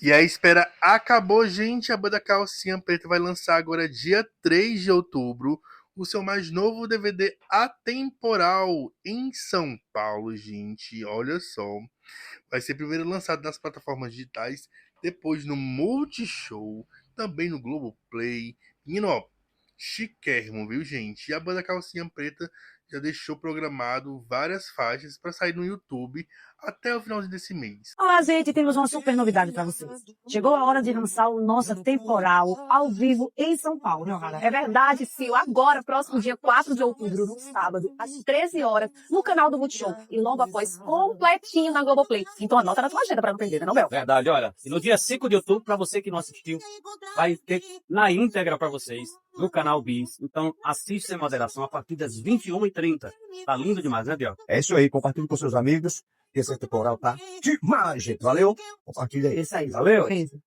E a espera acabou, gente. A banda Calcinha Preta vai lançar agora, dia 3 de outubro, o seu mais novo DVD Atemporal em São Paulo, gente. Olha só. Vai ser primeiro lançado nas plataformas digitais, depois no Multishow, também no Globoplay. Menino, ó, chiquérrimo, viu, gente? E a banda Calcinha Preta já deixou programado várias faixas para sair no YouTube até o final desse mês. Olá, gente, temos uma super novidade para vocês. Chegou a hora de lançar o nosso temporal ao vivo em São Paulo. É verdade, Sil. Agora, próximo dia 4 de outubro, no sábado, às 13 horas, no canal do Multishow. E logo após, completinho na Globoplay. Então anota na tua agenda para não perder, né, não, Bel? Verdade, olha. E no dia 5 de outubro, para você que não assistiu, vai ter na íntegra para vocês, no canal Bis. Então, assiste sem moderação a partir das 21h30. Tá lindo demais, né, Biel? É isso aí, compartilhe com seus amigos. Esse temporal tá demais, gente. Valeu? Compartilha aí. Isso aí. Valeu! Beijo.